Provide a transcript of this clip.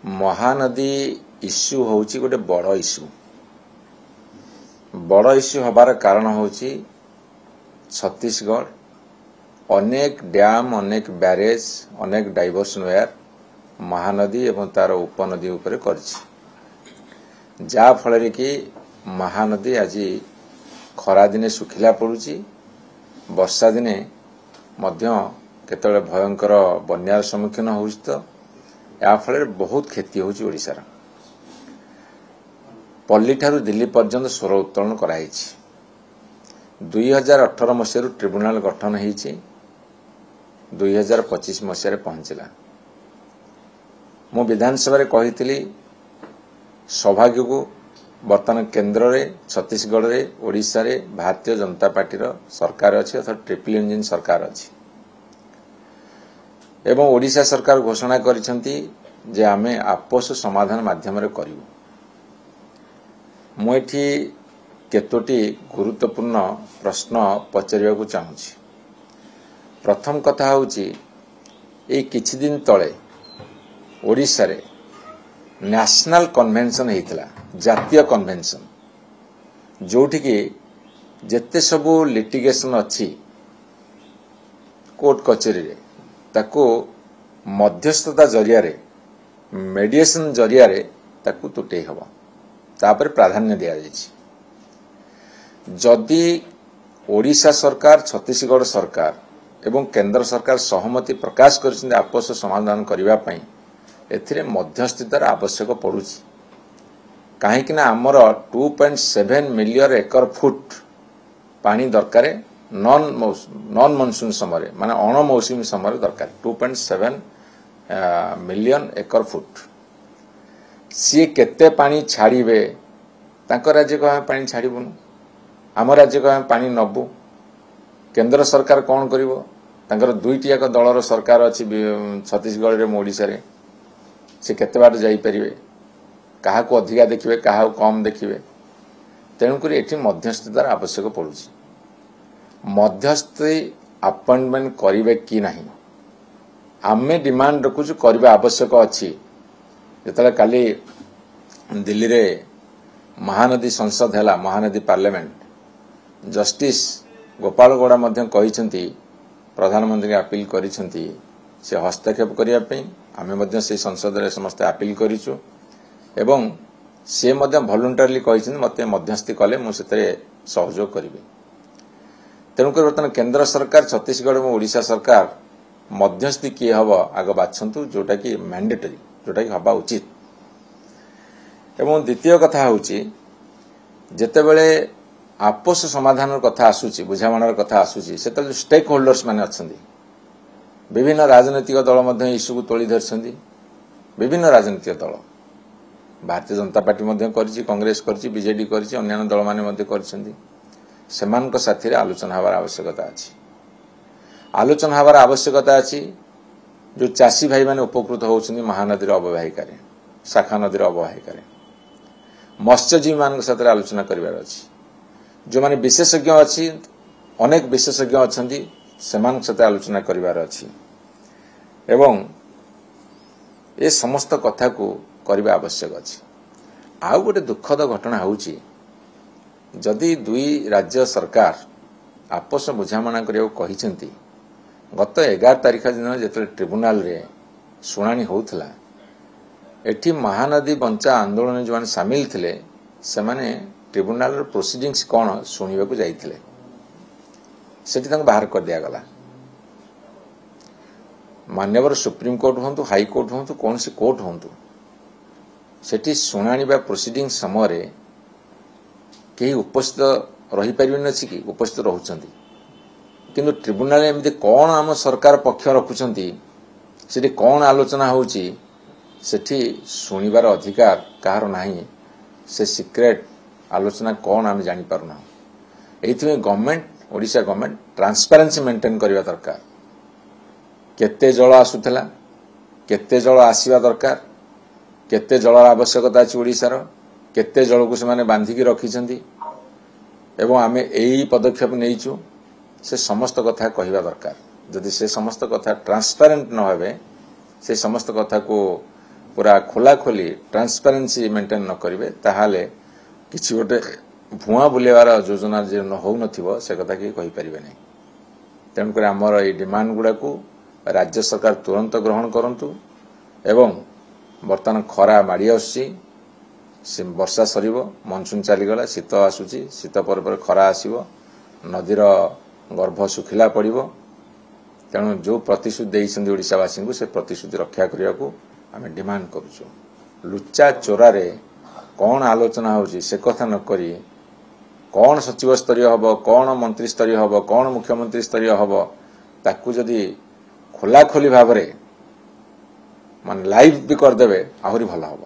Mahanadi issue होची गोटे बड़ इश्यू हबार कारण होची छत्तीसगढ़ अनेक डैम अनेक बैरेज अनेक डाइवर्सन वेयर महानदी एवं तार उपनदी उपरे करछि जा फल कि महानदी आज खरा दिने सुखिला पड़ुछि वर्षा दिने मध्य केतले भयंकर बन्यार सम्मुखीन होउछि तो या फल बहुत क्षति होउछि ओडिसार पल्ली ठारू दिल्ली पर्यंत स्वर उत्तोलन कराई 2018 मसीह ट्रिब्यूनाल गठन होइछि 2025 मसीह पहुंचला मु विधानसभा रे कहितली सौभाग्य को वर्तमान केंद्र रे छत्तीसगढ़ रे ओडिसा रे भारतीय जनता पार्टी रो सरकार अछि अथवा ट्रिपल इंजिन सरकार अछि एवं ओडिसा सरकार घोषणा करिसंती जे आमे आपस समाधान माध्यम रे करिवु मु एठी केतोटी गुरुत्वपूर्ण प्रश्न पचारिबा को चाहूछि प्रथम कथा होउछि ए किछि दिन तळे ओडिसा रे नेशनल कन्वेंशन हेतला जातीय कन्वेंशन जोठी कि जेते सबु लिटिगेशन अछि कोर्ट कचेरी रे ताको मध्यस्थता जरिया रे मेडिएशन जरिया रे ताको तुटै हबो तापर प्राधान्य दिया जायछि जदि ओडिशा सरकार छत्तीसगढ़ सरकार एवं केंद्र सरकार सहमति प्रकाश कर आपस समाधान करने एथिरे मध्यस्थितार आवश्यक पड़ुछि कहीं आमर 2.7 मिलियन एकर फुट पानी दरकार नॉन मनसून समय माने अण मौसुमी समय दरकार 2.7 मिलियन एकर फुट सी केते पानी छाड़िबे तांको राज्य को पानी छाड़बुनु आम राज्य को पानी नबु केंद्र सरकार कौन करिवो तांकर दुईटी एक दलर सरकार अछि छत्तीसगढ़ रे ओडिसा रे से केते बार जाई परिबे काहा को अधिका देखिबे काहा को कम देखिबे तेणु करी एठी मध्यस्थतार आवश्यक पड़ुछि मध्यस्थी अपॉइंटमेंट करिवे कि नाही आमे डिमांड रखुछु करबा आवश्यक अछि जेतले काली दिल्ली रे महानदी संसद हैला महानदी पार्लियामेंट जस्टिस गोपाल गौड़ा मध्य कहिसंती प्रधानमंत्री अपील करिसंती से हस्तक्षेप करिया पे आमे मध्य से संसद रे समस्त अपील करिछु एवं से मध्य वॉलंटरली कहिसंती मते मध्यस्थी कले मु सेतरे सहयोग करिवे तेणु कर वर्तमान केंद्र सरकार छत्तीसगढ़ और ओडिशा सरकार मध्यस्थी किए हबो आग बाछंतु जोटा कि मैंडेटरी जोटा कि हबा उचित एवं द्वितीय कथा होची जेतेबेले आपस समाधान कथा आसुची बुझामणार कथा आसुची सेतले स्टेक होल्डर्स माने अछंदी विभिन्न राजनीतिक दल मध्य इश्यू को तोली धरछंदी विभिन्न राजनीतिक दल भारतीय जनता पार्टी मध्य करछि कांग्रेस करछि बीजेडी करछि अन्य दल माने मध्य करछंदी सेमानक साथी रे आलोचना हबार आवश्यकता अछि आलोचना हबार आवश्यकता अछि जो चासी भाई माने उपकृत होउछंदी महानदी रो अववाहिका रे शाखा नदी रो अववाहिका रे मत्स्यजीवी मान साथ आलोचना करिवार अछि जो माने विशेषज्ञ अछि अनेक विशेषज्ञ अछंदी सेमान साथ आलोचना करिवार अछि एवं ए समस्त कथा को करबा आवश्यक अछि आउ गोटे दुखद घटना होउची जदि दुई राज्य सरकार आपस बुझामणा करियो कहिसंती गत 11 तारिख दिन जेतले ट्रिब्यूनाल रे सुनानी होउथला एठी महानदी बंचा आंदोलन जो माने शामिल थिले से माने ट्रिब्यूनाल प्रोसीडिंग्स कौन शुणा को जाइथिले सेठी तंग बाहर कर दिया गला मान्यवर सुप्रीम कोर्ट होंतु हाई कोर्ट होंतु कौन सी कोर्ट होंतु सेठी शुणाणी बा प्रोसीडिंग समय रे केही उपस्थित रही परिबेन अछि कि उपस्थित रहउछंती किंतु ट्रिब्यूनाल एमते कौन आम सरकार पक्ष रखुछंती सेठी कौन आलोचना होउची सेठी शुणिबार अधिकार कहार नाही से सीक्रेट आलोचना कौन आम जानि पारुना एइथमे government Odisha government transparency maintain करबा दरकार केते जल आसुथला केते जल आसीबा दरकार केते जलर आवश्यकता अछि ओडिसा रो केते जल को से माने बांधी की रखिछंती एवं आमे एई पदक्षेप नेइछु से समस्त कथा कहिबा दरकार जदि से समस्त कथा ट्रांसपेरेंट न होबे से समस्त कथा को पूरा खोलाखोली ट्रांसपेरेन्सी मेंटेन न करेंगे ताहले किसी गोटे भुआ बुलेवार योजना जो हो से कथा कि कहीपर नहीं। तेणुक आमर ये डिमांड गुड़ा को राज्य सरकार तुरंत ग्रहण करंतु एवं बर्तमान खरा माड़ी आसुची वर्षा सरीब मनसून चलीगला शीत आसूची शीत पर खरा आसीबो नदीर गर्भ सुखिला पड़िबो। तेणु जो प्रतिश्रुति देइछन्ति ओडिशावासी को से प्रतिश्रुति रक्षा करने को आम डिमांड करुचु। लुचा चोरारे कौन आलोचना होची से कथा न करी कौन सचिव स्तरीय हब कौन मंत्री स्तरीय हब कौन मुख्यमंत्री स्तरीय हब ताकू जदि खोलाखोली भाव मान लाइव भी करदे आहरी भल हम।